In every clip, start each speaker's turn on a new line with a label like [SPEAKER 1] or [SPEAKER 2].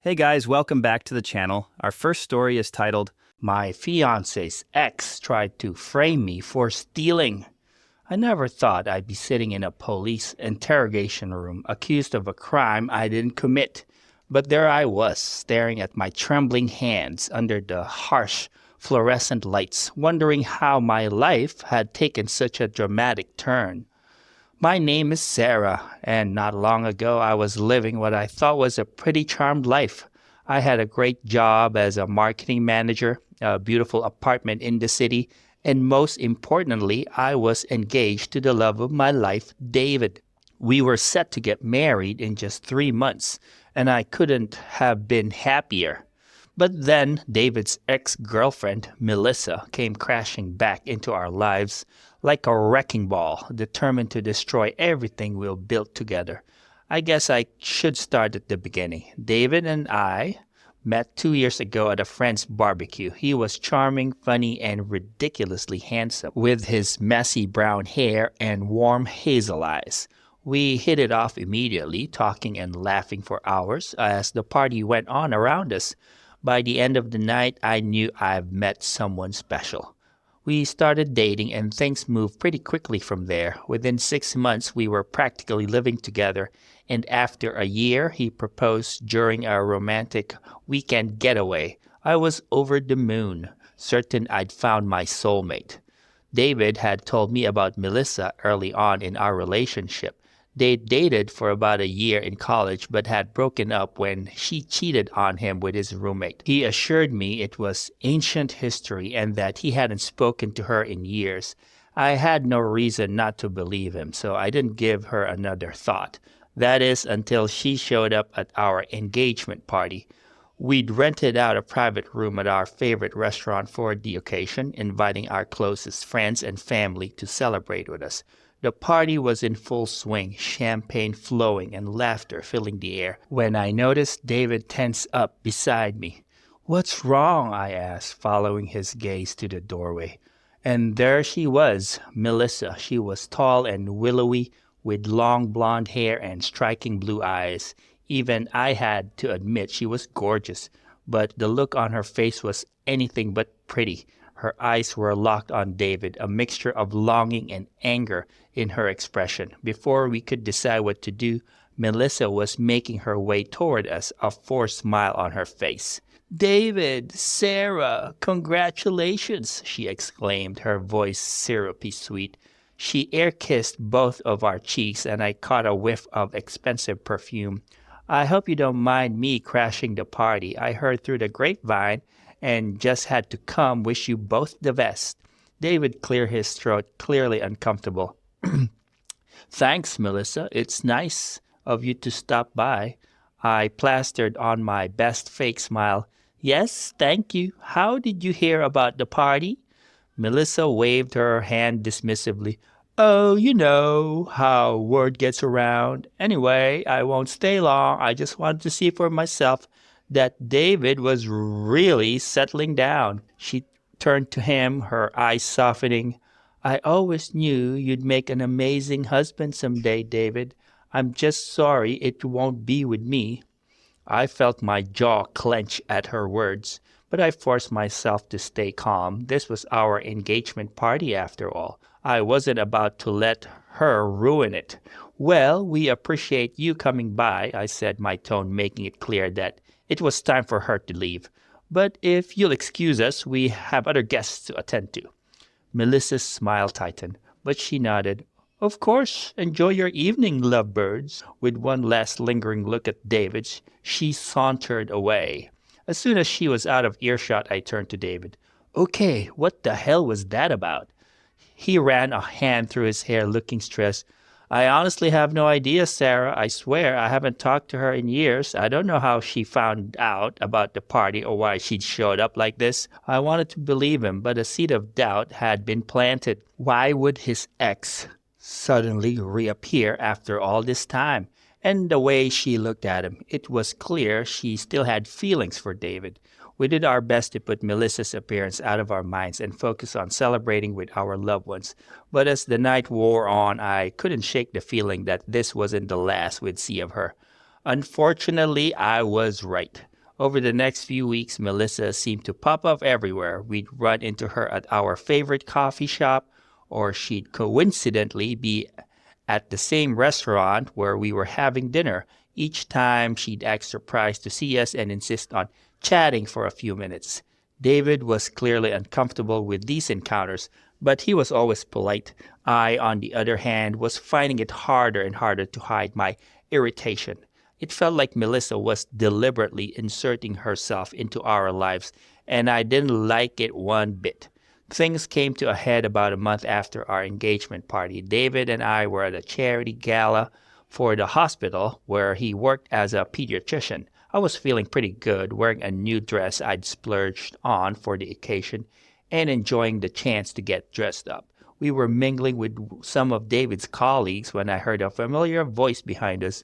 [SPEAKER 1] Hey guys, welcome back to the channel. Our first story is titled, My Fiancé's Ex Tried to Frame Me for Stealing. I never thought I'd be sitting in a police interrogation room accused of a crime I didn't commit. But there I was, staring at my trembling hands under the harsh fluorescent lights, wondering how my life had taken such a dramatic turn. My name is Sarah, and not long ago I was living what I thought was a pretty charmed life. I had a great job as a marketing manager, a beautiful apartment in the city, and most importantly, I was engaged to the love of my life, David. We were set to get married in just 3 months, and I couldn't have been happier. But then David's ex-girlfriend, Melissa, came crashing back into our lives like a wrecking ball, determined to destroy everything we've built together. I guess I should start at the beginning. David and I met 2 years ago at a friend's barbecue. He was charming, funny, and ridiculously handsome, with his messy brown hair and warm hazel eyes. We hit it off immediately, talking and laughing for hours as the party went on around us. By the end of the night, I knew I've met someone special. We started dating and things moved pretty quickly from there. Within 6 months, we were practically living together, and after a year, he proposed during our romantic weekend getaway. I was over the moon, certain I'd found my soulmate. David had told me about Melissa early on in our relationship. They dated for about a year in college but had broken up when she cheated on him with his roommate. He assured me it was ancient history and that he hadn't spoken to her in years. I had no reason not to believe him, so I didn't give her another thought. That is, until she showed up at our engagement party. We'd rented out a private room at our favorite restaurant for the occasion, inviting our closest friends and family to celebrate with us. The party was in full swing, champagne flowing and laughter filling the air, when I noticed David tense up beside me. "What's wrong?" I asked, following his gaze to the doorway. And there she was, Melissa. She was tall and willowy, with long blonde hair and striking blue eyes. Even I had to admit she was gorgeous, but the look on her face was anything but pretty. Her eyes were locked on David, a mixture of longing and anger in her expression. Before we could decide what to do, Melissa was making her way toward us, a forced smile on her face. "David, Sarah, congratulations," she exclaimed, her voice syrupy sweet. She air-kissed both of our cheeks, and I caught a whiff of expensive perfume. "I hope you don't mind me crashing the party. I heard through the grapevine and just had to come wish you both the best." David cleared his throat, clearly uncomfortable. "Thanks, Melissa. It's nice of you to stop by." I plastered on my best fake smile. "Yes, thank you. How did you hear about the party?" Melissa waved her hand dismissively. "Oh, you know how word gets around. Anyway, I won't stay long. I just wanted to see for myself that David was really settling down." She turned to him, her eyes softening. "I always knew you'd make an amazing husband someday, David. I'm just sorry it won't be with me." I felt my jaw clench at her words, but I forced myself to stay calm. This was our engagement party after all. I wasn't about to let her ruin it. "Well, we appreciate you coming by," I said, my tone making it clear that it was time for her to leave. "But if you'll excuse us, we have other guests to attend to." Melissa's smile tightened, but she nodded. "Of course. Enjoy your evening, lovebirds." With one last lingering look at David, she sauntered away. As soon as she was out of earshot, I turned to David. "Okay, what the hell was that about?" He ran a hand through his hair, looking stressed. "I honestly have no idea, Sarah. I swear I haven't talked to her in years. I don't know how she found out about the party or why she showed up like this." I wanted to believe him, but a seed of doubt had been planted. Why would his ex suddenly reappear after all this time? And the way she looked at him, it was clear she still had feelings for David. We did our best to put Melissa's appearance out of our minds and focus on celebrating with our loved ones. But as the night wore on, I couldn't shake the feeling that this wasn't the last we'd see of her. Unfortunately, I was right. Over the next few weeks, Melissa seemed to pop up everywhere. We'd run into her at our favorite coffee shop, or she'd coincidentally be at the same restaurant where we were having dinner. Each time, she'd act surprised to see us and insist on chatting for a few minutes. David was clearly uncomfortable with these encounters, but he was always polite. I, on the other hand, was finding it harder and harder to hide my irritation. It felt like Melissa was deliberately inserting herself into our lives, and I didn't like it one bit. Things came to a head about a month after our engagement party. David and I were at a charity gala for the hospital where he worked as a pediatrician. I was feeling pretty good, wearing a new dress I'd splurged on for the occasion and enjoying the chance to get dressed up. We were mingling with some of David's colleagues when I heard a familiar voice behind us.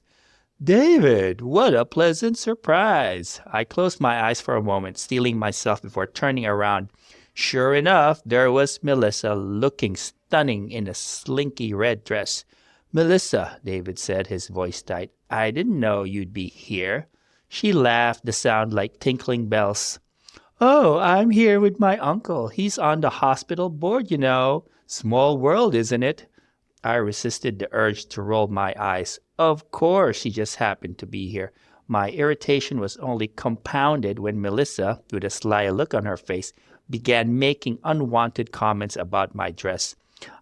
[SPEAKER 1] "David, what a pleasant surprise!" I closed my eyes for a moment, steeling myself before turning around. Sure enough, there was Melissa, looking stunning in a slinky red dress. "Melissa," David said, his voice tight, "I didn't know you'd be here." She laughed, the sound like tinkling bells. "Oh, I'm here with my uncle. He's on the hospital board, you know. Small world, isn't it?" I resisted the urge to roll my eyes. Of course, she just happened to be here. My irritation was only compounded when Melissa, with a sly look on her face, began making unwanted comments about my dress.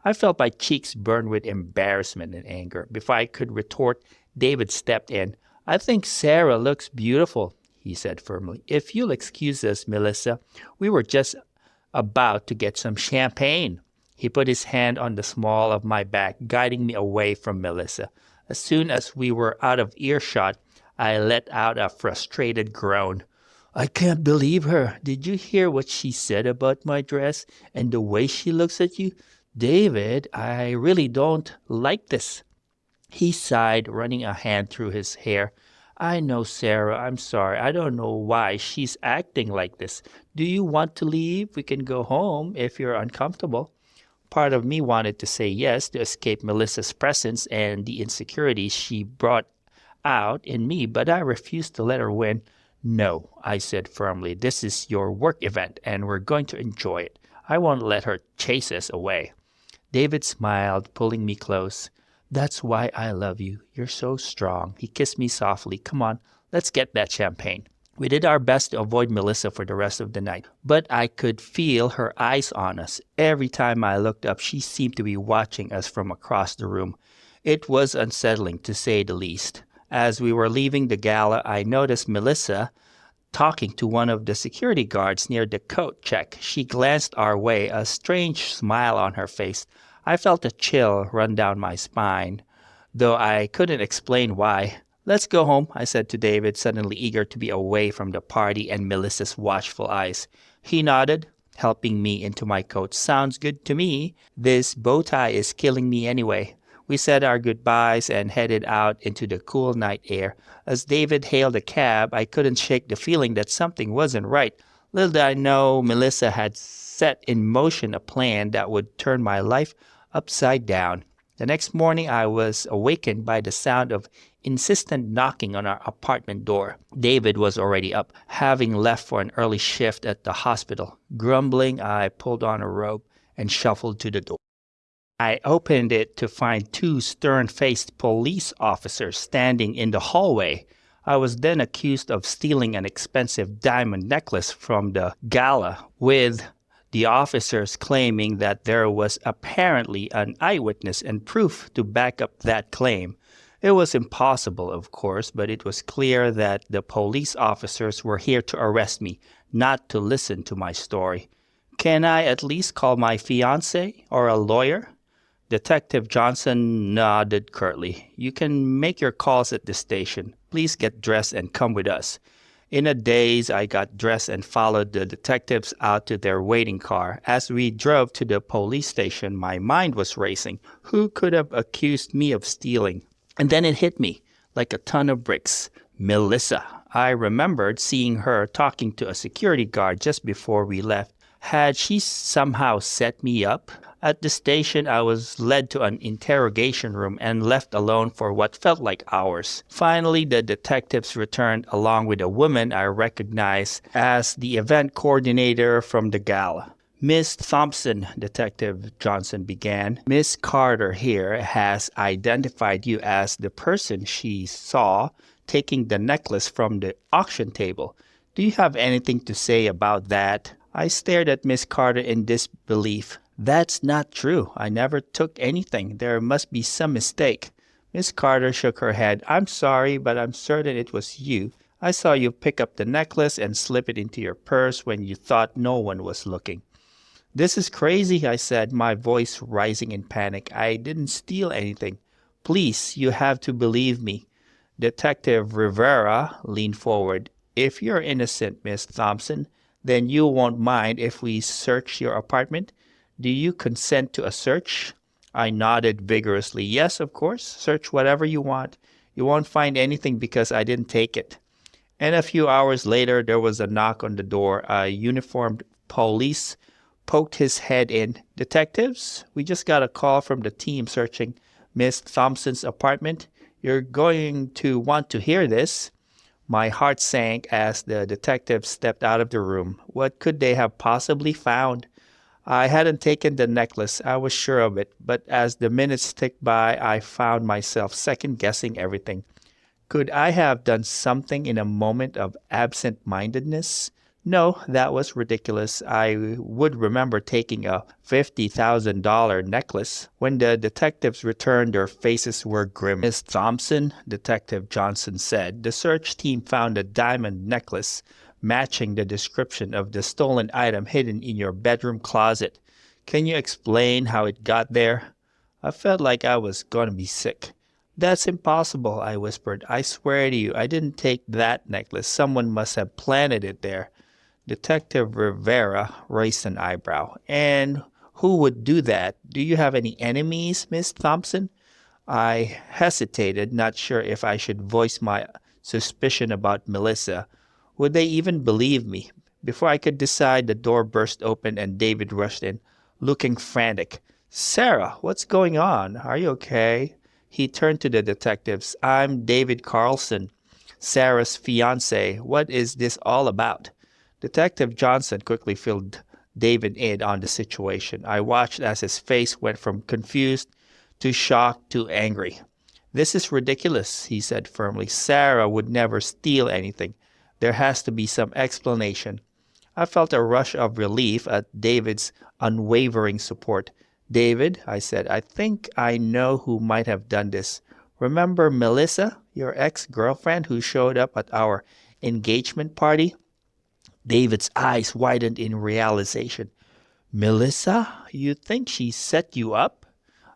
[SPEAKER 1] I felt my cheeks burn with embarrassment and anger. Before I could retort, David stepped in. "I think Sarah looks beautiful," he said firmly. "If you'll excuse us, Melissa, we were just about to get some champagne." He put his hand on the small of my back, guiding me away from Melissa. As soon as we were out of earshot, I let out a frustrated groan. "I can't believe her. Did you hear what she said about my dress and the way she looks at you? David, I really don't like this." He sighed, running a hand through his hair. "I know, Sarah. I'm sorry. I don't know why she's acting like this. Do you want to leave? We can go home if you're uncomfortable." Part of me wanted to say yes to escape Melissa's presence and the insecurities she brought out in me, but I refused to let her win. "No," I said firmly. "This is your work event, and we're going to enjoy it. I won't let her chase us away." David smiled, pulling me close. "That's why I love you. You're so strong." He kissed me softly. "Come on, let's get that champagne." We did our best to avoid Melissa for the rest of the night, but I could feel her eyes on us. Every time I looked up, she seemed to be watching us from across the room. It was unsettling, to say the least. As we were leaving the gala, I noticed Melissa talking to one of the security guards near the coat check. She glanced our way, a strange smile on her face. I felt a chill run down my spine, though I couldn't explain why. "Let's go home," I said to David, suddenly eager to be away from the party and Melissa's watchful eyes. He nodded, helping me into my coat. "Sounds good to me. This bow tie is killing me anyway." We said our goodbyes and headed out into the cool night air. As David hailed a cab, I couldn't shake the feeling that something wasn't right. Little did I know Melissa had set in motion a plan that would turn my life upside down. The next morning, I was awakened by the sound of insistent knocking on our apartment door. David was already up, having left for an early shift at the hospital. Grumbling, I pulled on a robe and shuffled to the door. I opened it to find two stern-faced police officers standing in the hallway. I was then accused of stealing an expensive diamond necklace from the gala, with the officers claiming that there was apparently an eyewitness and proof to back up that claim. It was impossible, of course, but it was clear that the police officers were here to arrest me, not to listen to my story. "Can I at least call my fiancé or a lawyer?" Detective Johnson nodded curtly. "You can make your calls at the station. Please get dressed and come with us." In a daze, I got dressed and followed the detectives out to their waiting car. As we drove to the police station, my mind was racing. Who could have accused me of stealing? And then it hit me like a ton of bricks. Melissa. I remembered seeing her talking to a security guard just before we left. Had she somehow set me up? At the station, I was led to an interrogation room and left alone for what felt like hours. Finally, the detectives returned along with a woman I recognized as the event coordinator from the gala. Miss Thompson, Detective Johnson began, Miss Carter here has identified you as the person she saw taking the necklace from the auction table. Do you have anything to say about that? I stared at Miss Carter in disbelief. That's not true. I never took anything. There must be some mistake. Miss Carter shook her head. I'm sorry, but I'm certain it was you. I saw you pick up the necklace and slip it into your purse when you thought no one was looking. This is crazy, I said, my voice rising in panic. I didn't steal anything. Please, you have to believe me. Detective Rivera leaned forward. If you're innocent, Miss Thompson, then you won't mind if we search your apartment? Do you consent to a search? I nodded vigorously. Yes, of course. Search whatever you want. You won't find anything because I didn't take it. And a few hours later, there was a knock on the door. A uniformed police poked his head in. Detectives, we just got a call from the team searching Miss Thompson's apartment. You're going to want to hear this. My heart sank as the detectives stepped out of the room. What could they have possibly found? I hadn't taken the necklace, I was sure of it, but as the minutes ticked by, I found myself second-guessing everything. Could I have done something in a moment of absent-mindedness? No, that was ridiculous. I would remember taking a $50,000 necklace. When the detectives returned, their faces were grim. Miss Thompson, Detective Johnson said, the search team found a diamond necklace matching the description of the stolen item hidden in your bedroom closet. Can you explain how it got there? I felt like I was going to be sick. That's impossible, I whispered. I swear to you, I didn't take that necklace. Someone must have planted it there. Detective Rivera raised an eyebrow. And who would do that? Do you have any enemies, Miss Thompson? I hesitated, not sure if I should voice my suspicion about Melissa. Would they even believe me? Before I could decide, the door burst open and David rushed in, looking frantic. Sarah, what's going on? Are you okay? He turned to the detectives. I'm David Carlson, Sarah's fiancé. What is this all about? Detective Johnson quickly filled David in on the situation. I watched as his face went from confused to shocked to angry. This is ridiculous, he said firmly. Sarah would never steal anything. There has to be some explanation. I felt a rush of relief at David's unwavering support. David, I said, I think I know who might have done this. Remember Melissa, your ex-girlfriend who showed up at our engagement party? David's eyes widened in realization. Melissa, you think she set you up?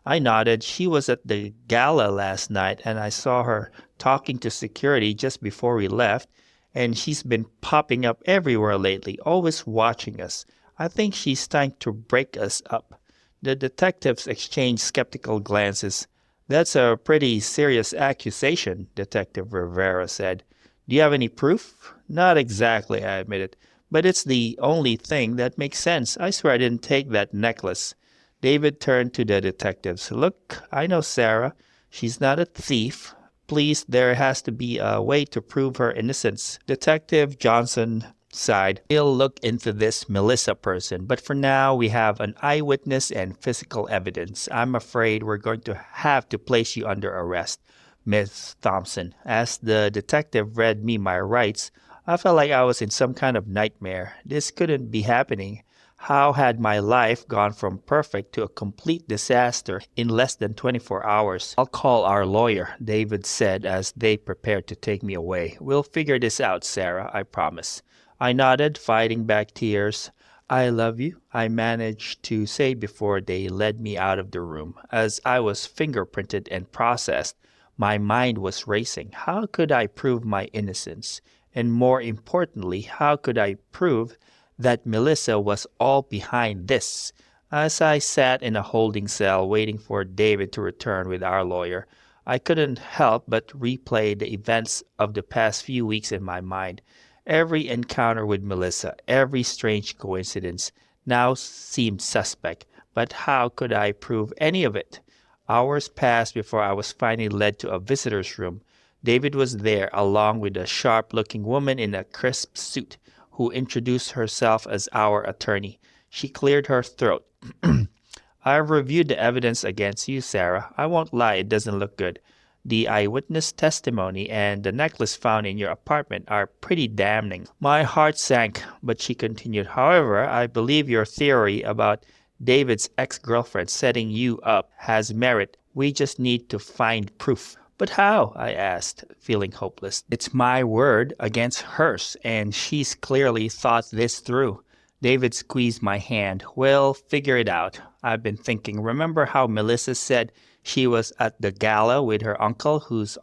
[SPEAKER 1] I nodded. She was at the gala last night, and I saw her talking to security just before we left, and she's been popping up everywhere lately, always watching us. I think she's trying to break us up. The detectives exchanged skeptical glances. That's a pretty serious accusation, Detective Rivera said. Do you have any proof? Not exactly, I admitted, but it's the only thing that makes sense. I swear I didn't take that necklace. David turned to the detectives. Look, I know Sarah. She's not a thief. Please, there has to be a way to prove her innocence. Detective Johnson sighed. We'll look into this Melissa person, but for now we have an eyewitness and physical evidence. I'm afraid we're going to have to place you under arrest, Miss Thompson. As the detective read me my rights, I felt like I was in some kind of nightmare. This couldn't be happening. How had my life gone from perfect to a complete disaster in less than 24 hours? I'll call our lawyer, David said as they prepared to take me away. We'll figure this out, Sarah, I promise. I nodded, fighting back tears. I love you, I managed to say before they led me out of the room. As I was fingerprinted and processed, my mind was racing. How could I prove my innocence? And more importantly, how could I prove that Melissa was all behind this? As I sat in a holding cell waiting for David to return with our lawyer, I couldn't help but replay the events of the past few weeks in my mind. Every encounter with Melissa, every strange coincidence now seemed suspect. But how could I prove any of it? Hours passed before I was finally led to a visitor's room. David was there, along with a sharp-looking woman in a crisp suit, who introduced herself as our attorney. She cleared her throat. I've reviewed the evidence against you, Sarah. I won't lie, it doesn't look good. The eyewitness testimony and the necklace found in your apartment are pretty damning. My heart sank, but she continued, however, I believe your theory about David's ex-girlfriend setting you up has merit. We just need to find proof. But how? I asked, feeling hopeless. It's my word against hers, and she's clearly thought this through. David squeezed my hand. We'll figure it out. I've been thinking. Remember how Melissa said she was at the gala with her uncle who's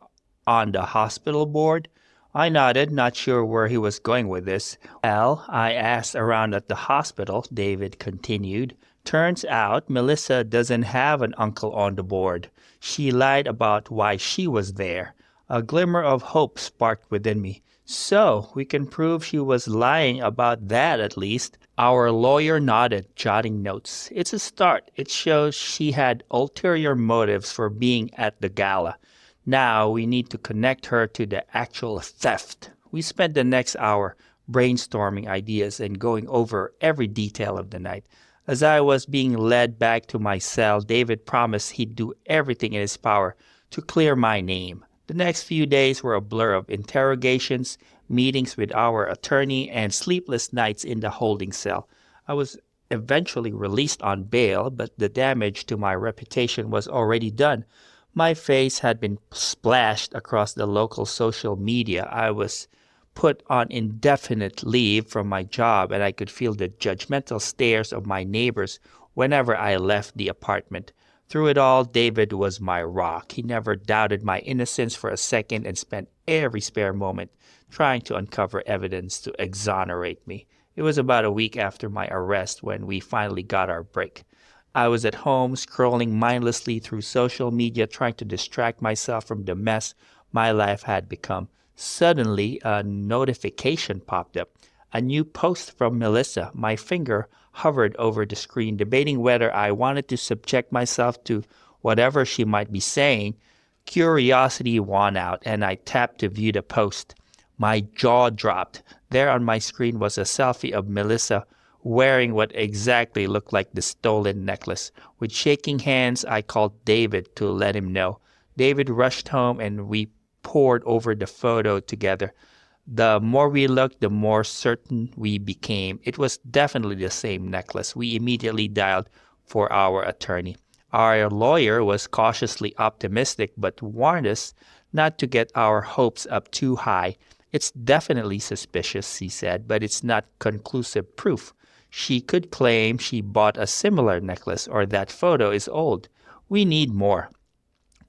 [SPEAKER 1] on the hospital board? I nodded, not sure where he was going with this. Well, I asked around at the hospital, David continued. Turns out Melissa doesn't have an uncle on the board. She lied about why she was there. A glimmer of hope sparked within me. So, we can prove she was lying about that at least. Our lawyer nodded, jotting notes. It's a start. It shows she had ulterior motives for being at the gala. Now we need to connect her to the actual theft. We spent the next hour brainstorming ideas and going over every detail of the night. As I was being led back to my cell, David promised he'd do everything in his power to clear my name. The next few days were a blur of interrogations, meetings with our attorney, and sleepless nights in the holding cell. I was eventually released on bail, but the damage to my reputation was already done. My face had been splashed across the local social media. I was put on indefinite leave from my job, and I could feel the judgmental stares of my neighbors whenever I left the apartment. Through it all, David was my rock. He never doubted my innocence for a second and spent every spare moment trying to uncover evidence to exonerate me. It was about a week after my arrest when we finally got our break. I was at home scrolling mindlessly through social media trying to distract myself from the mess my life had become. Suddenly, a notification popped up. A new post from Melissa. My finger hovered over the screen, debating whether I wanted to subject myself to whatever she might be saying. Curiosity won out, and I tapped to view the post. My jaw dropped. There on my screen was a selfie of Melissa wearing what exactly looked like the stolen necklace. With shaking hands, I called David to let him know. David rushed home, and we pored over the photo together. The more we looked, the more certain we became. It was definitely the same necklace. We immediately dialed for our attorney. Our lawyer was cautiously optimistic, but warned us not to get our hopes up too high. It's definitely suspicious, he said, but it's not conclusive proof. She could claim she bought a similar necklace or that photo is old. We need more.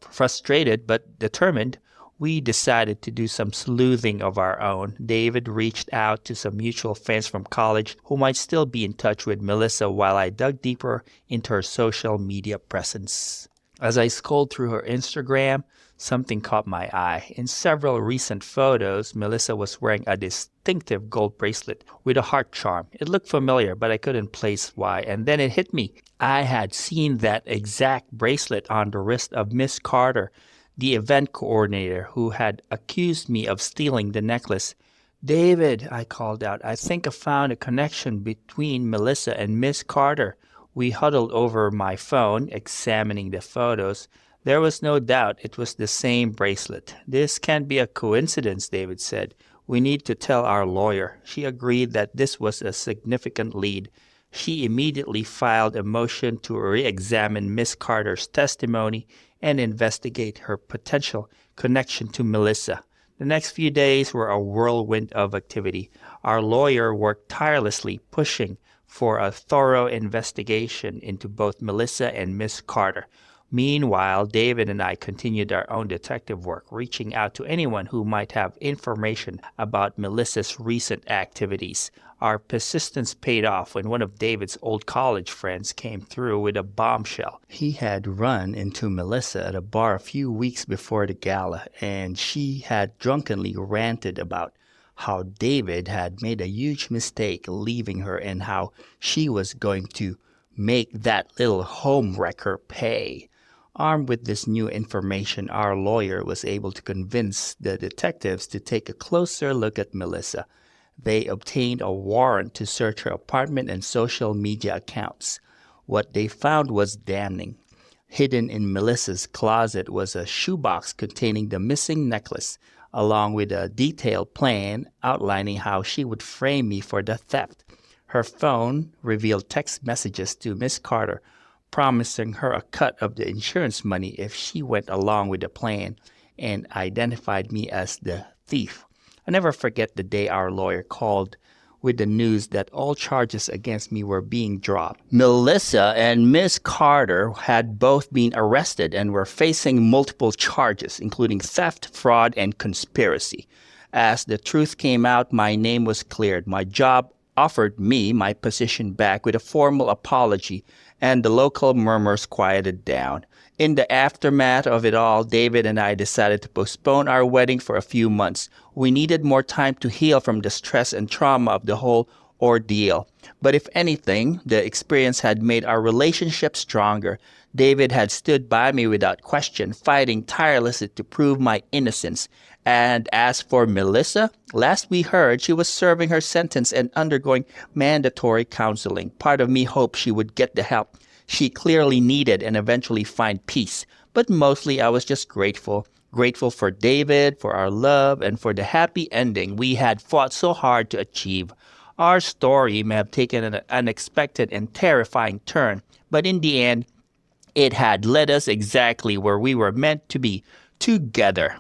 [SPEAKER 1] Frustrated but determined, we decided to do some sleuthing of our own. David reached out to some mutual friends from college who might still be in touch with Melissa while I dug deeper into her social media presence. As I scrolled through her Instagram, something caught my eye. In several recent photos, Melissa was wearing a distinctive gold bracelet with a heart charm. It looked familiar, but I couldn't place why. And then it hit me. I had seen that exact bracelet on the wrist of Miss Carter, the event coordinator who had accused me of stealing the necklace. David, I called out, I think I found a connection between Melissa and Miss Carter. We huddled over my phone, examining the photos. There was no doubt it was the same bracelet. This can't be a coincidence, David said. We need to tell our lawyer. She agreed that this was a significant lead. She immediately filed a motion to re-examine Miss Carter's testimony and investigate her potential connection to Melissa. The next few days were a whirlwind of activity. Our lawyer worked tirelessly, pushing for a thorough investigation into both Melissa and Miss Carter. Meanwhile, David and I continued our own detective work, reaching out to anyone who might have information about Melissa's recent activities. Our persistence paid off when one of David's old college friends came through with a bombshell. He had run into Melissa at a bar a few weeks before the gala, and she had drunkenly ranted about how David had made a huge mistake leaving her and how she was going to Make that little homewrecker pay. Armed with this new information, our lawyer was able to convince the detectives to take a closer look at Melissa. They obtained a warrant to search her apartment and social media accounts. What they found was damning. Hidden in Melissa's closet was a shoebox containing the missing necklace, along with a detailed plan outlining how she would frame me for the theft. Her phone revealed text messages to Miss Carter, promising her a cut of the insurance money if she went along with the plan, and identified me as the thief. I never forget the day our lawyer called with the news that all charges against me were being dropped. Melissa and Miss Carter had both been arrested and were facing multiple charges, including theft, fraud, and conspiracy. As the truth came out, my name was cleared. My job offered me my position back with a formal apology, and the local murmurs quieted down. In the aftermath of it all, David and I decided to postpone our wedding for a few months. We needed more time to heal from the stress and trauma of the whole ordeal. But if anything, the experience had made our relationship stronger. David had stood by me without question, fighting tirelessly to prove my innocence. And as for Melissa, last we heard, she was serving her sentence and undergoing mandatory counseling. Part of me hoped she would get the help she clearly needed and eventually find peace. But mostly I was just grateful. Grateful for David, for our love, and for the happy ending we had fought so hard to achieve. Our story may have taken an unexpected and terrifying turn, but in the end, it had led us exactly where we were meant to be, together.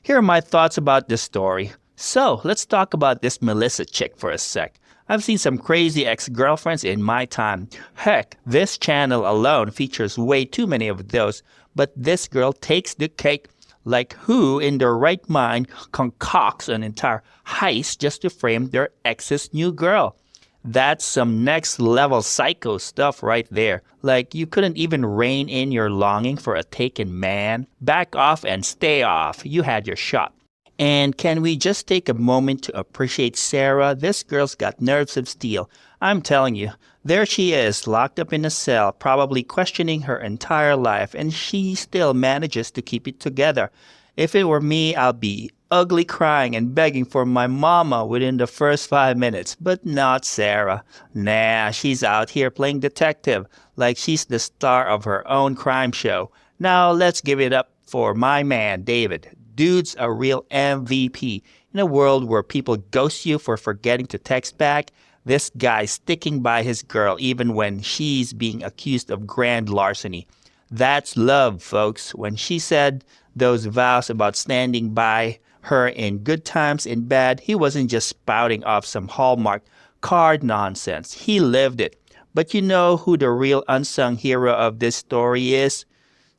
[SPEAKER 1] Here are my thoughts about this story. So, let's talk about this Melissa chick for a sec. I've seen some crazy ex-girlfriends in my time. Heck, this channel alone features way too many of those. But this girl takes the cake. Like who in their right mind concocts an entire heist just to frame their ex's new girl? That's some next level psycho stuff right there. Like you couldn't even rein in your longing for a taken man. Back off and stay off. You had your shot. And can we just take a moment to appreciate Sarah? This girl's got nerves of steel. I'm telling you, there she is, locked up in a cell, probably questioning her entire life, and she still manages to keep it together. If it were me, I'd be ugly crying and begging for my mama within the first 5 minutes. But not Sarah. Nah, she's out here playing detective, like she's the star of her own crime show. Now let's give it up for my man, David. Dude's a real MVP. In a world where people ghost you for forgetting to text back, this guy's sticking by his girl even when she's being accused of grand larceny. That's love, folks. When she said those vows about standing by her in good times and bad, he wasn't just spouting off some Hallmark card nonsense. He lived it. But you know who the real unsung hero of this story is?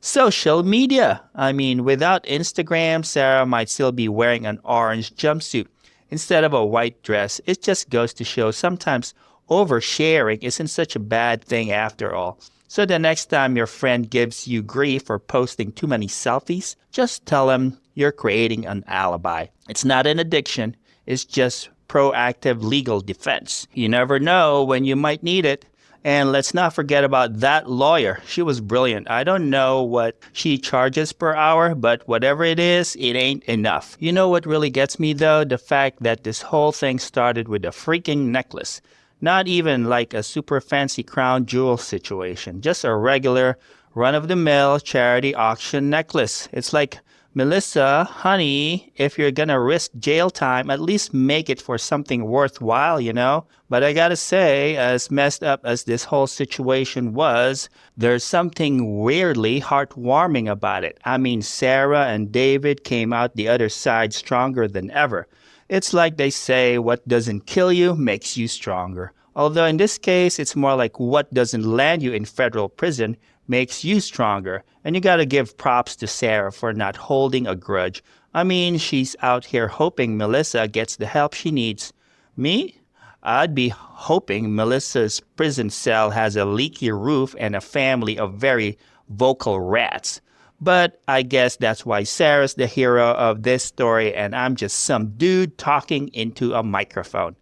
[SPEAKER 1] Social media. I mean, without Instagram, Sarah might still be wearing an orange jumpsuit instead of a white dress. It just goes to show sometimes oversharing isn't such a bad thing after all. So the next time your friend gives you grief for posting too many selfies, just tell them you're creating an alibi. It's not an addiction. It's just proactive legal defense. You never know when you might need it. And let's not forget about that lawyer. She was brilliant. I don't know what she charges per hour, but whatever it is, it ain't enough. You know what really gets me though? The fact that this whole thing started with a freaking necklace. Not even like a super fancy crown jewel situation. Just a regular run-of-the-mill charity auction necklace. It's like, Melissa, honey, if you're gonna risk jail time, at least make it for something worthwhile, you know? But I gotta say, as messed up as this whole situation was, there's something weirdly heartwarming about it. I mean, Sarah and David came out the other side stronger than ever. It's like they say, what doesn't kill you makes you stronger. Although in this case, it's more like what doesn't land you in federal prison makes you stronger. And you gotta give props to Sarah for not holding a grudge. I mean, she's out here hoping Melissa gets the help she needs. Me? I'd be hoping Melissa's prison cell has a leaky roof and a family of very vocal rats. But I guess that's why Sarah's the hero of this story and I'm just some dude talking into a microphone.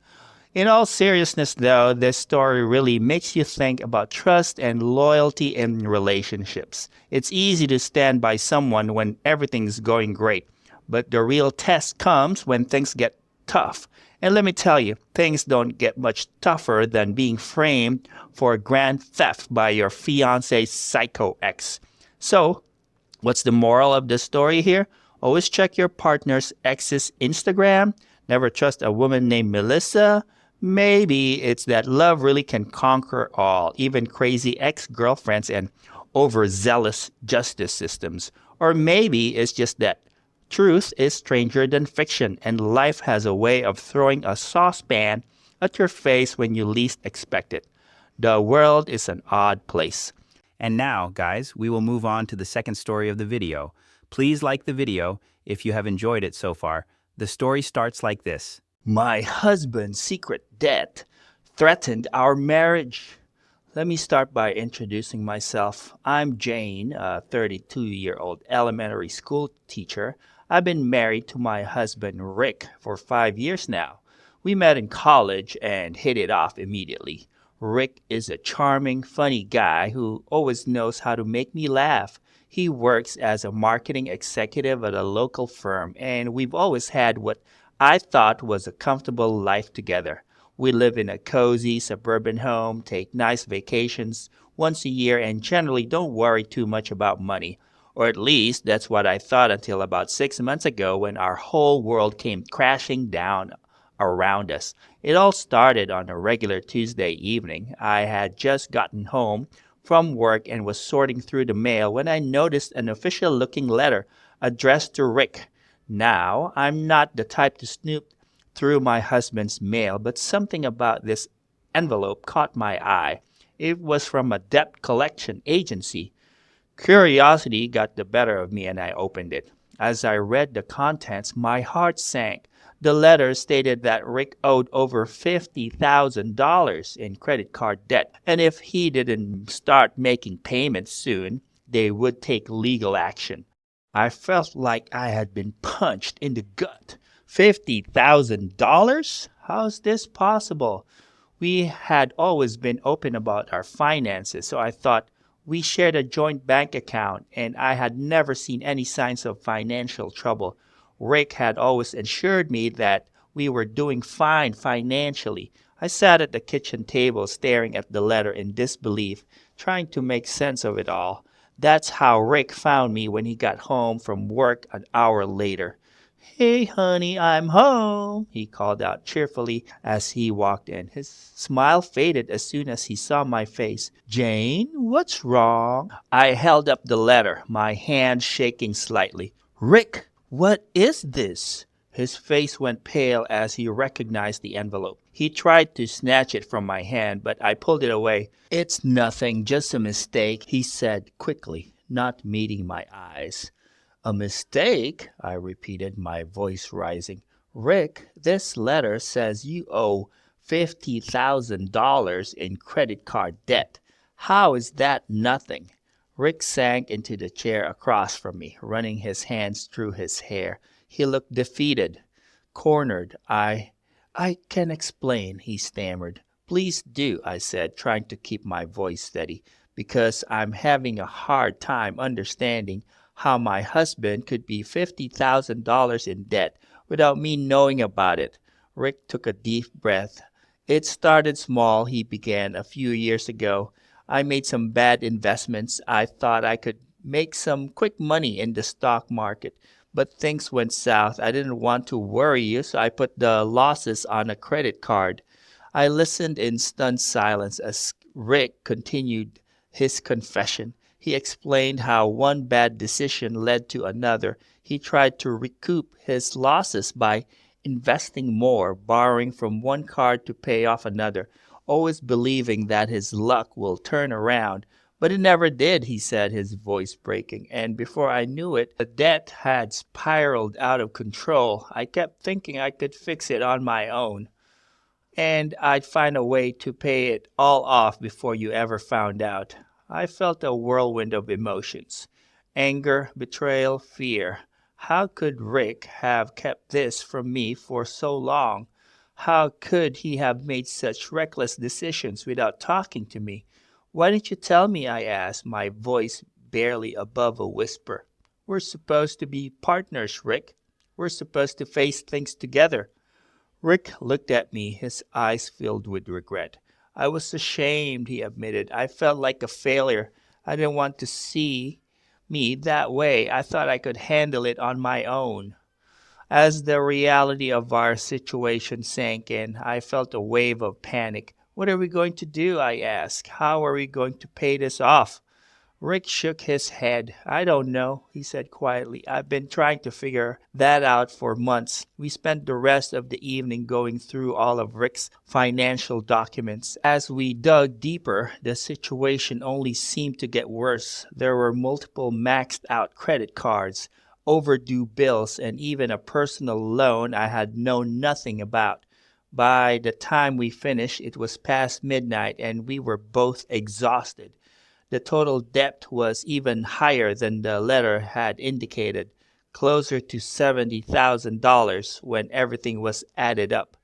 [SPEAKER 1] In all seriousness, though, this story really makes you think about trust and loyalty in relationships. It's easy to stand by someone when everything's going great, but the real test comes when things get tough. And let me tell you, things don't get much tougher than being framed for grand theft by your fiance's psycho ex. So, what's the moral of the story here? Always check your partner's ex's Instagram. Never trust a woman named Melissa. Maybe it's that love really can conquer all, even crazy ex-girlfriends and overzealous justice systems. Or maybe it's just that truth is stranger than fiction, and life has a way of throwing a saucepan at your face when you least expect it. The world is an odd place. And now, guys, we will move on to the second story of the video. Please like the video if you have enjoyed it so far. The story starts like this. My husband's secret debt threatened our marriage. Let me start by introducing myself. I'm Jane, a 32-year-old elementary school teacher. I've been married to my husband, Rick, for 5 years now. We met in college and hit it off immediately. Rick is a charming, funny guy who always knows how to make me laugh. He works as a marketing executive at a local firm, and we've always had what I thought was a comfortable life together. We live in a cozy suburban home, take nice vacations once a year, and generally don't worry too much about money. Or at least that's what I thought until about 6 months ago when our whole world came crashing down around us. It all started on a regular Tuesday evening. I had just gotten home from work and was sorting through the mail when I noticed an official-looking letter addressed to Rick. Now, I'm not the type to snoop through my husband's mail, but something about this envelope caught my eye. It was from a debt collection agency. Curiosity got the better of me and I opened it. As I read the contents, my heart sank. The letter stated that Rick owed over $50,000 in credit card debt, and if he didn't start making payments soon, they would take legal action. I felt like I had been punched in the gut. $50,000? How's this possible? We had always been open about our finances, so I thought we shared a joint bank account, and I had never seen any signs of financial trouble. Rick had always assured me that we were doing fine financially. I sat at the kitchen table staring at the letter in disbelief, trying to make sense of it all. That's how Rick found me when he got home from work an hour later. Hey, honey, I'm home, he called out cheerfully as he walked in. His smile faded as soon as he saw my face. Jane, what's wrong? I held up the letter, my hand shaking slightly. Rick, what is this? His face went pale as he recognized the envelope. He tried to snatch it from my hand, but I pulled it away. It's nothing, just a mistake, he said quickly, not meeting my eyes. A mistake? I repeated, my voice rising. Rick, this letter says you owe $50,000 in credit card debt. How is that nothing? Rick sank into the chair across from me, running his hands through his hair. He looked defeated, cornered. I can explain, he stammered. Please do, I said, trying to keep my voice steady, because I'm having a hard time understanding how my husband could be $50,000 in debt without me knowing about it. Rick took a deep breath. It started small, he began, a few years ago. I made some bad investments. I thought I could make some quick money in the stock market, but things went south. I didn't want to worry you, so I put the losses on a credit card. I listened in stunned silence as Rick continued his confession. He explained how one bad decision led to another. He tried to recoup his losses by investing more, borrowing from one card to pay off another, always believing that his luck will turn around. But it never did, he said, his voice breaking. And before I knew it, the debt had spiraled out of control. I kept thinking I could fix it on my own, and I'd find a way to pay it all off before you ever found out. I felt a whirlwind of emotions. Anger, betrayal, fear. How could Rick have kept this from me for so long? How could he have made such reckless decisions without talking to me? Why didn't you tell me? I asked, my voice barely above a whisper. We're supposed to be partners, Rick. We're supposed to face things together. Rick looked at me, his eyes filled with regret. I was ashamed, he admitted. I felt like a failure. I didn't want to see me that way. I thought I could handle it on my own. As the reality of our situation sank in, I felt a wave of panic. What are we going to do? I asked. How are we going to pay this off? Rick shook his head. I don't know, he said quietly. I've been trying to figure that out for months. We spent the rest of the evening going through all of Rick's financial documents. As we dug deeper, the situation only seemed to get worse. There were multiple maxed out credit cards, overdue bills, and even a personal loan I had known nothing about. By the time we finished, it was past midnight and we were both exhausted. The total debt was even higher than the letter had indicated, closer to $70,000 when everything was added up.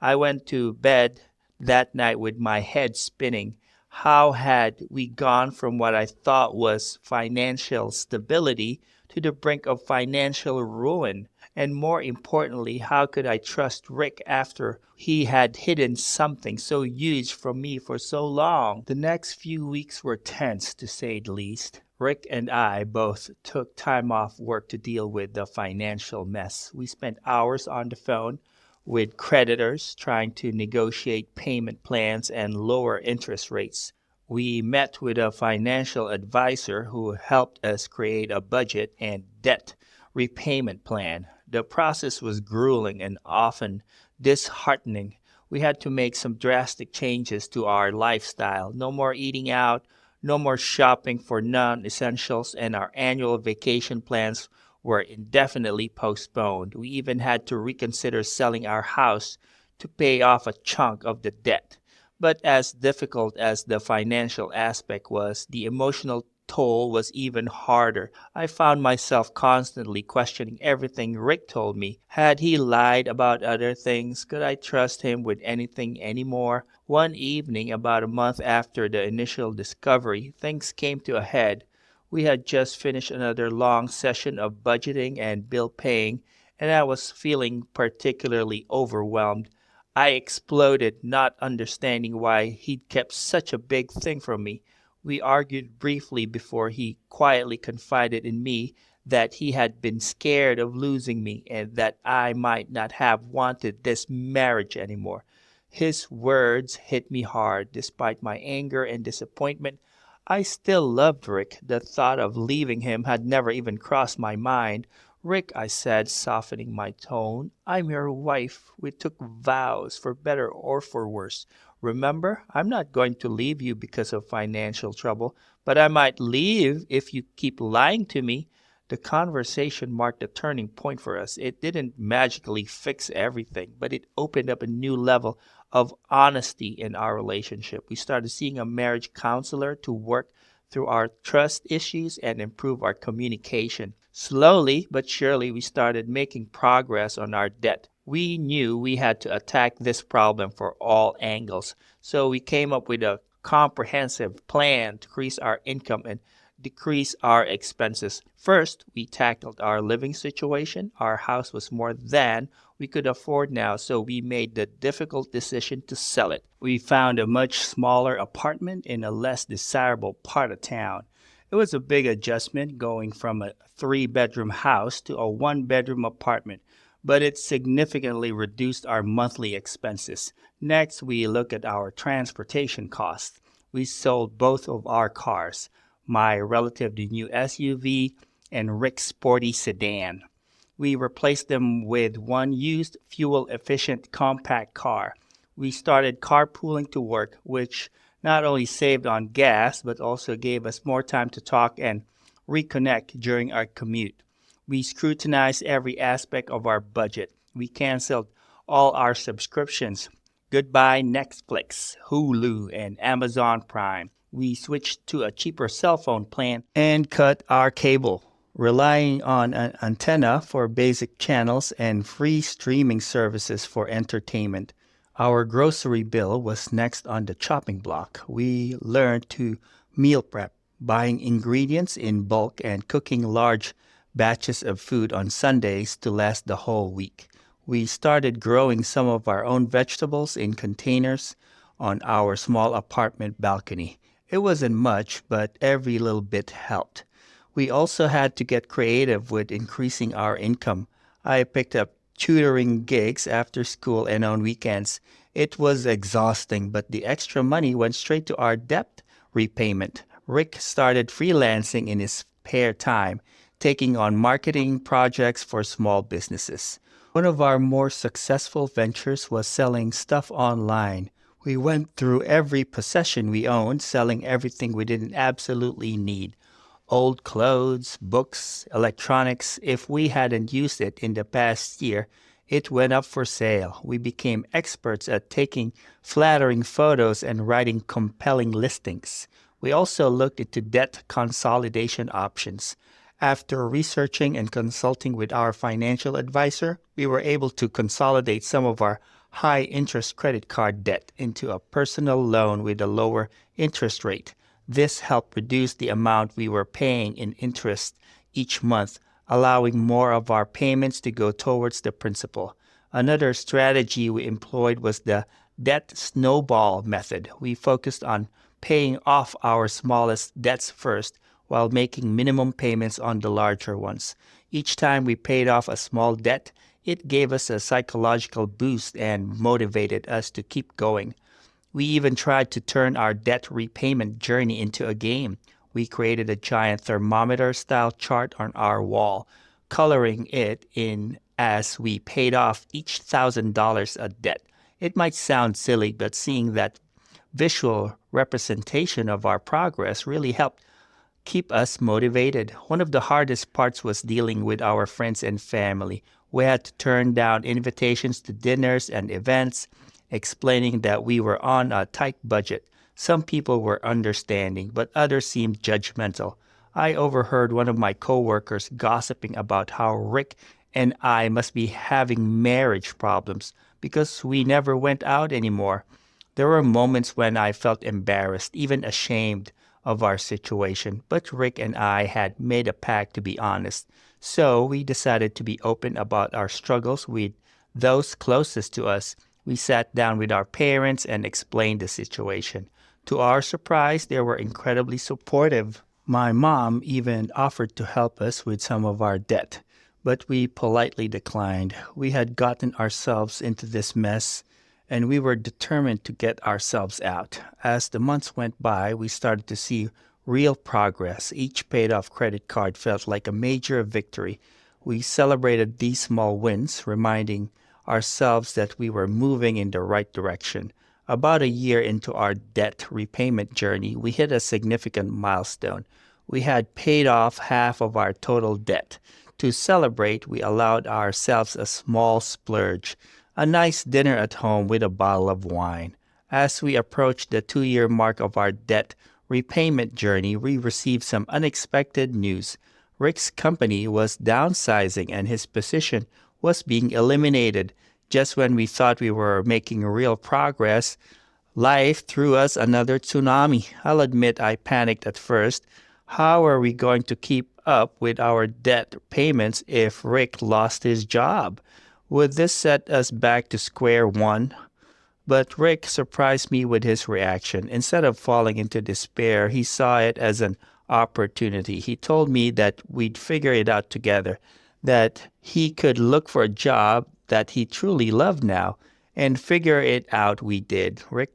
[SPEAKER 1] I went to bed that night with my head spinning. How had we gone from what I thought was financial stability to the brink of financial ruin? And more importantly, how could I trust Rick after he had hidden something so huge from me for so long? The next few weeks were tense, to say the least. Rick and I both took time off work to deal with the financial mess. We spent hours on the phone with creditors trying to negotiate payment plans and lower interest rates. We met with a financial advisor who helped us create a budget and debt repayment plan. The process was grueling and often disheartening. We had to make some drastic changes to our lifestyle. No more eating out, no more shopping for non-essentials, and our annual vacation plans were indefinitely postponed. We even had to reconsider selling our house to pay off a chunk of the debt. But as difficult as the financial aspect was, the emotional toll was even harder. I found myself constantly questioning everything Rick told me. Had he lied about other things? Could I trust him with anything anymore? One evening, about a month after the initial discovery, things came to a head. We had just finished another long session of budgeting and bill paying, and I was feeling particularly overwhelmed. I exploded, not understanding why he'd kept such a big thing from me. We argued briefly before he quietly confided in me that he had been scared of losing me and that I might not have wanted this marriage anymore. His words hit me hard. Despite my anger and disappointment, I still loved Rick. The thought of leaving him had never even crossed my mind. Rick, I said, softening my tone, I'm your wife. We took vows, for better or for worse. Remember, I'm not going to leave you because of financial trouble, but I might leave if you keep lying to me. The conversation marked a turning point for us. It didn't magically fix everything, but it opened up a new level of honesty in our relationship. We started seeing a marriage counselor to work through our trust issues and improve our communication. Slowly but surely, we started making progress on our debt. We knew we had to attack this problem from all angles, so we came up with a comprehensive plan to increase our income and decrease our expenses. First, we tackled our living situation. Our house was more than we could afford now, so we made the difficult decision to sell it. We found a much smaller apartment in a less desirable part of town. It was a big adjustment going from a 3-bedroom house to a 1-bedroom apartment, but it significantly reduced our monthly expenses. Next, we looked at our transportation costs. We sold both of our cars, my relatively new SUV and Rick's sporty sedan. We replaced them with one used, fuel-efficient compact car. We started carpooling to work, which not only saved on gas, but also gave us more time to talk and reconnect during our commute. We scrutinized every aspect of our budget. We canceled all our subscriptions. Goodbye Netflix, Hulu, and Amazon Prime. We switched to a cheaper cell phone plan and cut our cable, relying on an antenna for basic channels and free streaming services for entertainment. Our grocery bill was next on the chopping block. We learned to meal prep, buying ingredients in bulk and cooking large batches of food on Sundays to last the whole week. We started growing some of our own vegetables in containers on our small apartment balcony. It wasn't much, but every little bit helped. We also had to get creative with increasing our income. I picked up tutoring gigs after school and on weekends. It was exhausting, but the extra money went straight to our debt repayment. Rick started freelancing in his spare time, taking on marketing projects for small businesses. One of our more successful ventures was selling stuff online. We went through every possession we owned, selling everything we didn't absolutely need. Old clothes, books, electronics. If we hadn't used it in the past year, it went up for sale. We became experts at taking flattering photos and writing compelling listings. We also looked into debt consolidation options. After researching and consulting with our financial advisor, we were able to consolidate some of our high-interest credit card debt into a personal loan with a lower interest rate. This helped reduce the amount we were paying in interest each month, allowing more of our payments to go towards the principal. Another strategy we employed was the debt snowball method. We focused on paying off our smallest debts first while making minimum payments on the larger ones. Each time we paid off a small debt, it gave us a psychological boost and motivated us to keep going. We even tried to turn our debt repayment journey into a game. We created a giant thermometer-style chart on our wall, coloring it in as we paid off each $1,000 of debt. It might sound silly, but seeing that visual representation of our progress really helped keep us motivated. One of the hardest parts was dealing with our friends and family. We had to turn down invitations to dinners and events, explaining that we were on a tight budget. Some people were understanding, but others seemed judgmental. I overheard one of my coworkers gossiping about how Rick and I must be having marriage problems because we never went out anymore. There were moments when I felt embarrassed, even ashamed of our situation, but Rick and I had made a pact to be honest. So we decided to be open about our struggles with those closest to us. We sat down with our parents and explained the situation. To our surprise, they were incredibly supportive. My mom even offered to help us with some of our debt, but we politely declined. We had gotten ourselves into this mess, and we were determined to get ourselves out. As the months went by, we started to see real progress. Each paid-off credit card felt like a major victory. We celebrated these small wins, reminding ourselves that we were moving in the right direction. About a year into our debt repayment journey, we hit a significant milestone. We had paid off half of our total debt. To celebrate, we allowed ourselves a small splurge, a nice dinner at home with a bottle of wine. As we approached the 2-year mark of our debt repayment journey, we received some unexpected news. Rick's company was downsizing and his position was being eliminated. Just when we thought we were making real progress, life threw us another tsunami. I'll admit I panicked at first. How are we going to keep up with our debt payments if Rick lost his job? Would this set us back to square one? But Rick surprised me with his reaction. Instead of falling into despair, he saw it as an opportunity. He told me that we'd figure it out together, that he could look for a job that he truly loved now, and figure it out we did. Rick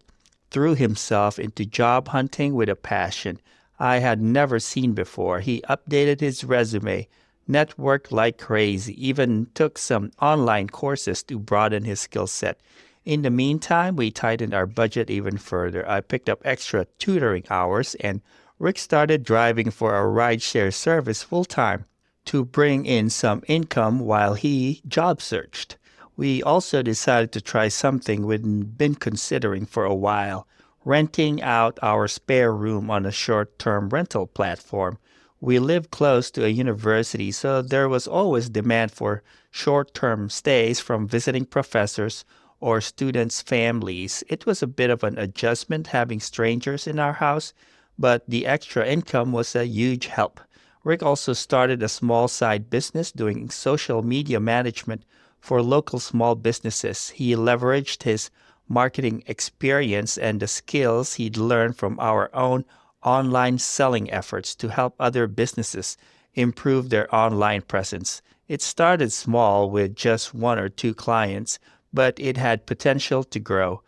[SPEAKER 1] threw himself into job hunting with a passion I had never seen before. He updated his resume, networked like crazy, even took some online courses to broaden his skill set. In the meantime, we tightened our budget even further. I picked up extra tutoring hours, and Rick started driving for a rideshare service full-time to bring in some income while he job searched. We also decided to try something we'd been considering for a while, renting out our spare room on a short-term rental platform. We lived close to a university, so there was always demand for short-term stays from visiting professors or students' families. It was a bit of an adjustment having strangers in our house, but the extra income was a huge help. Rick also started a small side business doing social media management for local small businesses. He leveraged his marketing experience and the skills he'd learned from our own online selling efforts to help other businesses improve their online presence. It started small with just one or two clients, but it had potential to grow.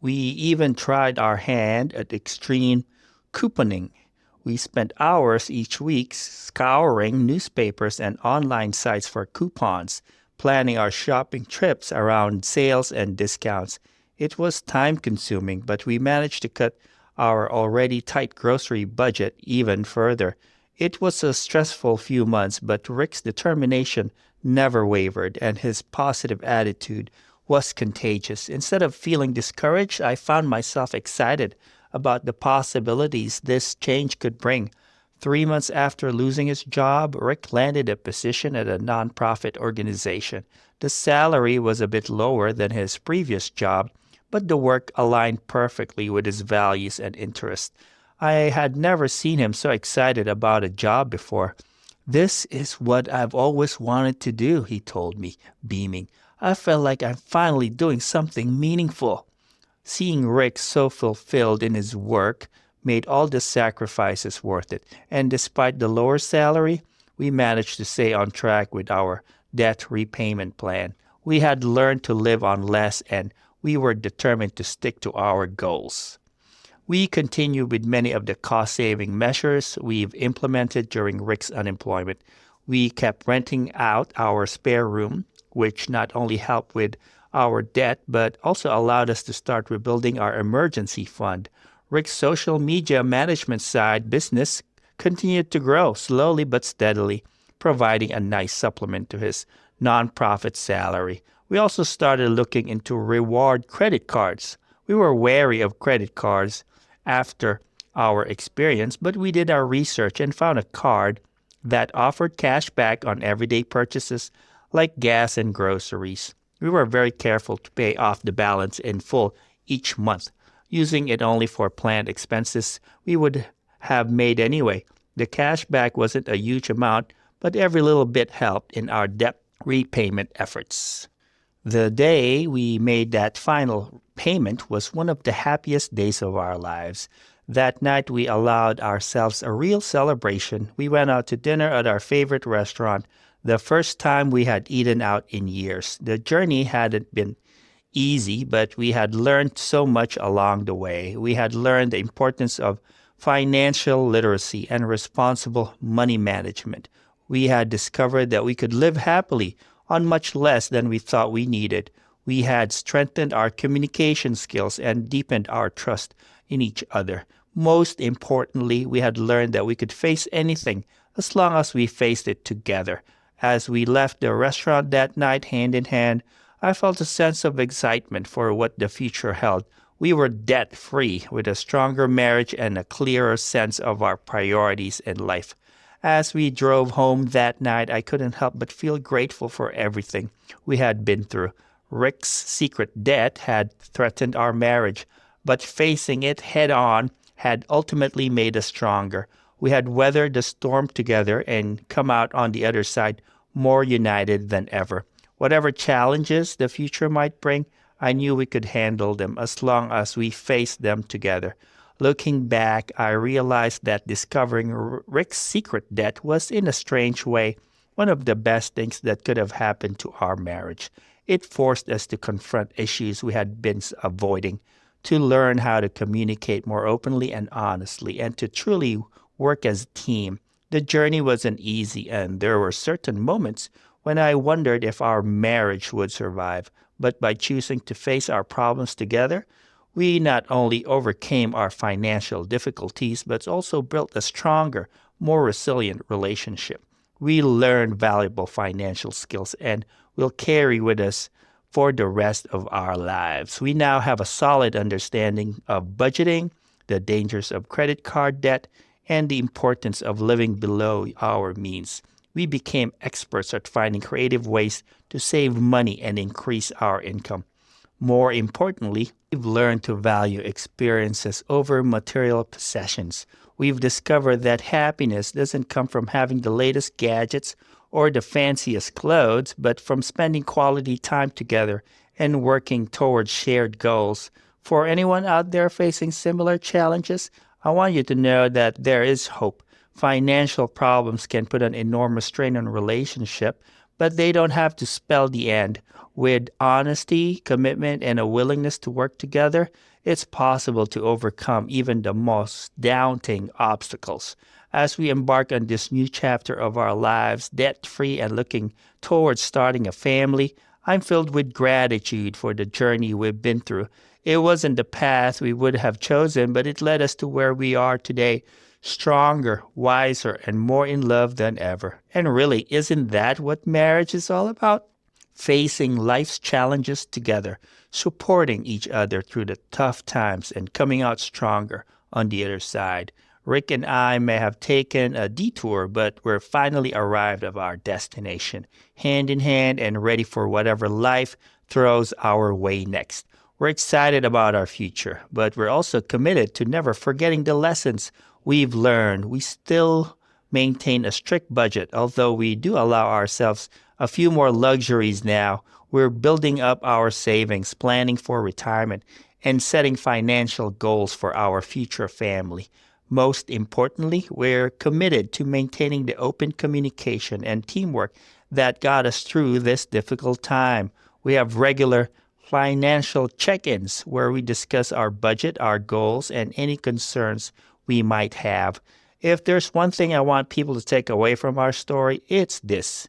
[SPEAKER 1] We even tried our hand at extreme couponing. We spent hours each week scouring newspapers and online sites for coupons, planning our shopping trips around sales and discounts. It was time-consuming, but we managed to cut our already tight grocery budget even further. It was a stressful few months, but Rick's determination never wavered, and his positive attitude was contagious. Instead of feeling discouraged, I found myself excited about the possibilities this change could bring. 3 months after losing his job, Rick landed a position at a nonprofit organization. The salary was a bit lower than his previous job, but the work aligned perfectly with his values and interests. I had never seen him so excited about a job before. "This is what I've always wanted to do," he told me, beaming. "I felt like I'm finally doing something meaningful." Seeing Rick so fulfilled in his work made all the sacrifices worth it. And despite the lower salary, we managed to stay on track with our debt repayment plan. We had learned to live on less, and we were determined to stick to our goals. We continue with many of the cost-saving measures we've implemented during Rick's unemployment. We kept renting out our spare room, which not only helped with our debt, but also allowed us to start rebuilding our emergency fund. Rick's social media management side business continued to grow slowly but steadily, providing a nice supplement to his nonprofit salary. We also started looking into reward credit cards. We were wary of credit cards after our experience, but we did our research and found a card that offered cash back on everyday purchases like gas and groceries. We were very careful to pay off the balance in full each month, using it only for planned expenses we would have made anyway. The cash back wasn't a huge amount, but every little bit helped in our debt repayment efforts. The day we made that final payment was one of the happiest days of our lives. That night we allowed ourselves a real celebration. We went out to dinner at our favorite restaurant, the first time we had eaten out in years. The journey hadn't been easy, but we had learned so much along the way. We had learned the importance of financial literacy and responsible money management. We had discovered that we could live happily on much less than we thought we needed. We had strengthened our communication skills and deepened our trust in each other. Most importantly, we had learned that we could face anything as long as we faced it together. As we left the restaurant that night hand in hand, I felt a sense of excitement for what the future held. We were debt-free, with a stronger marriage and a clearer sense of our priorities in life. As we drove home that night, I couldn't help but feel grateful for everything we had been through. Rick's secret debt had threatened our marriage, but facing it head-on had ultimately made us stronger. We had weathered the storm together and come out on the other side more united than ever. Whatever challenges the future might bring, I knew we could handle them as long as we faced them together. Looking back, I realized that discovering Rick's secret debt was, in a strange way, one of the best things that could have happened to our marriage. It forced us to confront issues we had been avoiding, to learn how to communicate more openly and honestly, and to truly work as a team. The journey wasn't easy, and there were certain moments when I wondered if our marriage would survive. But by choosing to face our problems together, we not only overcame our financial difficulties, but also built a stronger, more resilient relationship. We learned valuable financial skills and will carry with us for the rest of our lives. We now have a solid understanding of budgeting, the dangers of credit card debt, and the importance of living below our means. We became experts at finding creative ways to save money and increase our income. More importantly, we've learned to value experiences over material possessions. We've discovered that happiness doesn't come from having the latest gadgets or the fanciest clothes, but from spending quality time together and working towards shared goals. For anyone out there facing similar challenges, I want you to know that there is hope. Financial problems can put an enormous strain on relationship, but they don't have to spell the end. With honesty, commitment, and a willingness to work together, it's possible to overcome even the most daunting obstacles. As we embark on this new chapter of our lives, debt-free and looking towards starting a family, I'm filled with gratitude for the journey we've been through. It wasn't the path we would have chosen, but it led us to where we are today, stronger, wiser, and more in love than ever. And really, isn't that what marriage is all about? Facing life's challenges together, supporting each other through the tough times, and coming out stronger on the other side. Rick and I may have taken a detour, but we're finally arrived at our destination, hand in hand and ready for whatever life throws our way next. We're excited about our future, but we're also committed to never forgetting the lessons we've learned. We still maintain a strict budget, although we do allow ourselves a few more luxuries now. We're building up our savings, planning for retirement, and setting financial goals for our future family. Most importantly, we're committed to maintaining the open communication and teamwork that got us through this difficult time. We have regular financial check-ins where we discuss our budget, our goals, and any concerns we might have. If there's one thing I want people to take away from our story, it's this.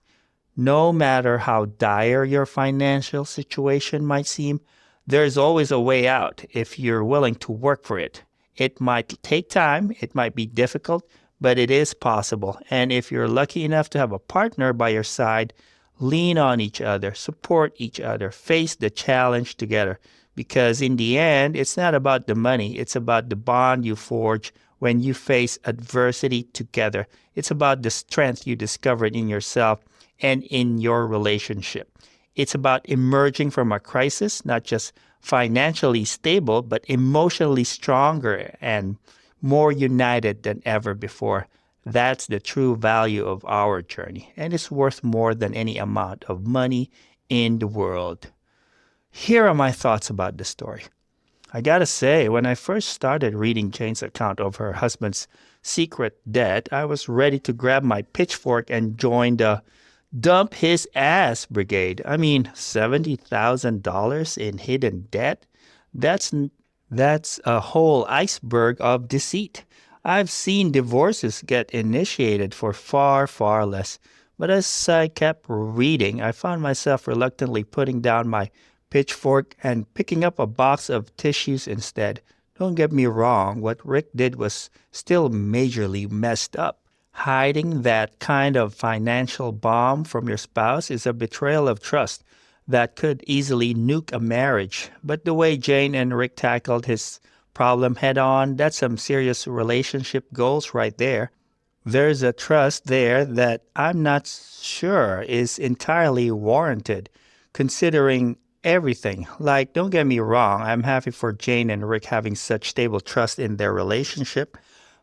[SPEAKER 1] No matter how dire your financial situation might seem, there's always a way out if you're willing to work for it. It might take time, it might be difficult, but it is possible. And if you're lucky enough to have a partner by your side, lean on each other, support each other, face the challenge together. Because in the end, it's not about the money, it's about the bond you forge when you face adversity together. It's about the strength you discovered in yourself and in your relationship. It's about emerging from a crisis, not just financially stable, but emotionally stronger and more united than ever before. That's the true value of our journey, and it's worth more than any amount of money in the world. Here are my thoughts about the story. I gotta say, when I first started reading Jane's account of her husband's secret debt, I was ready to grab my pitchfork and join the dump his ass brigade. I mean, $70,000 in hidden debt? That's a whole iceberg of deceit. I've seen divorces get initiated for far, far less. But as I kept reading, I found myself reluctantly putting down my pitchfork and picking up a box of tissues instead. Don't get me wrong, what Rick did was still majorly messed up. Hiding that kind of financial bomb from your spouse is a betrayal of trust that could easily nuke a marriage. But the way Jane and Rick tackled his problem head on, that's some serious relationship goals right there. There's a trust there that I'm not sure is entirely warranted, considering everything. Like, don't get me wrong, I'm happy for Jane and Rick having such stable trust in their relationship.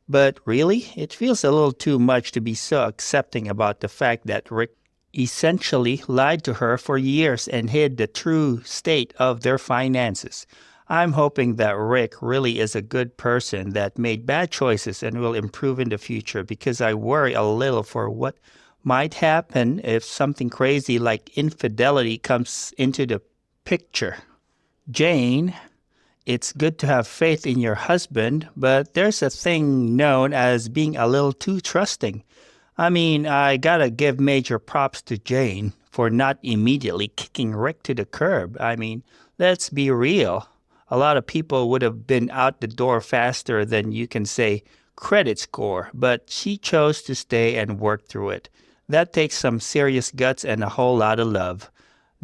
[SPEAKER 1] But really, it feels a little too much to be so accepting about the fact that Rick essentially lied to her for years and hid the true state of their finances. I'm hoping that Rick really is a good person that made bad choices and will improve in the future, because I worry a little for what might happen if something crazy like infidelity comes into the picture. Jane, it's good to have faith in your husband, but there's a thing known as being a little too trusting. I mean, I gotta give major props to Jane for not immediately kicking Rick to the curb. I mean, let's be real. A lot of people would have been out the door faster than you can say credit score, but she chose to stay and work through it. That takes some serious guts and a whole lot of love.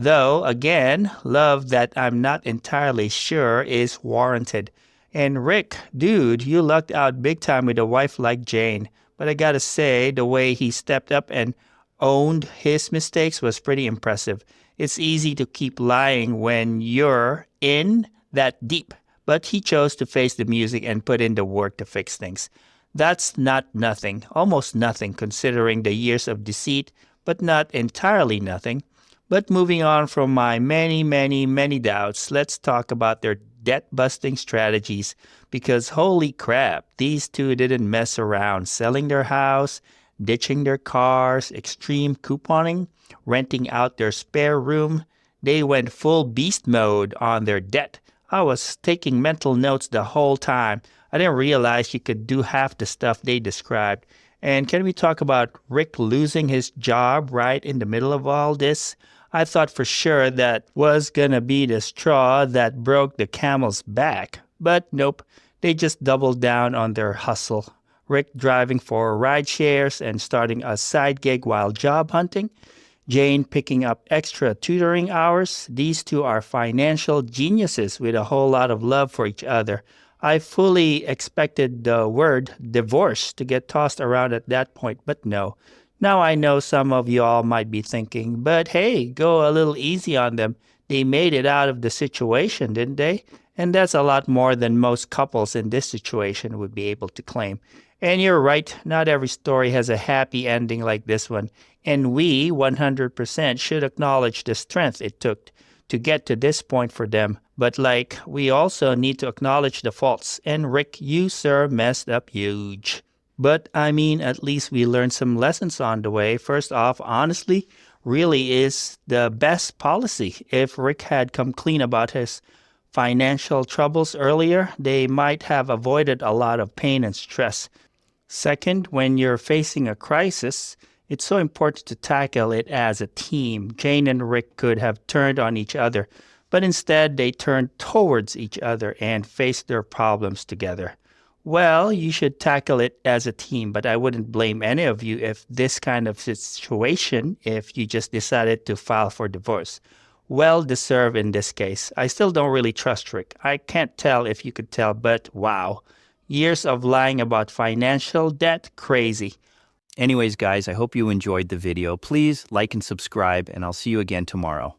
[SPEAKER 1] Though, again, love that I'm not entirely sure is warranted. And Rick, dude, you lucked out big time with a wife like Jane. But I gotta say, the way he stepped up and owned his mistakes was pretty impressive. It's easy to keep lying when you're in that deep, but he chose to face the music and put in the work to fix things. That's not nothing, almost nothing considering the years of deceit, but not entirely nothing. But moving on from my many doubts, let's talk about their debt-busting strategies, because holy crap, these two didn't mess around selling their house, ditching their cars, extreme couponing, renting out their spare room. They went full beast mode on their debt. I was taking mental notes the whole time. I didn't realize you could do half the stuff they described. And can we talk about Rick losing his job right in the middle of all this? I thought for sure that was gonna be the straw that broke the camel's back. But nope, they just doubled down on their hustle. Rick driving for ride shares and starting a side gig while job hunting. Jane picking up extra tutoring hours. These two are financial geniuses with a whole lot of love for each other. I fully expected the word divorce to get tossed around at that point, but no. Now I know some of y'all might be thinking, but hey, go a little easy on them. They made it out of the situation, didn't they? And that's a lot more than most couples in this situation would be able to claim. And you're right, not every story has a happy ending like this one. And we 100% should acknowledge the strength it took to get to this point for them. But we also need to acknowledge the faults. And Rick, you sir messed up huge. But I mean, at least we learned some lessons on the way. First off, honestly, really is the best policy. If Rick had come clean about his financial troubles earlier, they might have avoided a lot of pain and stress. Second, when you're facing a crisis, it's so important to tackle it as a team. Jane and Rick could have turned on each other, but instead they turned towards each other and faced their problems together. Well, you should tackle it as a team, but I wouldn't blame any of you if this kind of situation, if you just decided to file for divorce. Well deserved in this case. I still don't really trust Rick. I can't tell if you could tell, but wow. Years of lying about financial debt, crazy.
[SPEAKER 2] Anyways, guys, I hope you enjoyed the video. Please like and subscribe, and I'll see you again tomorrow.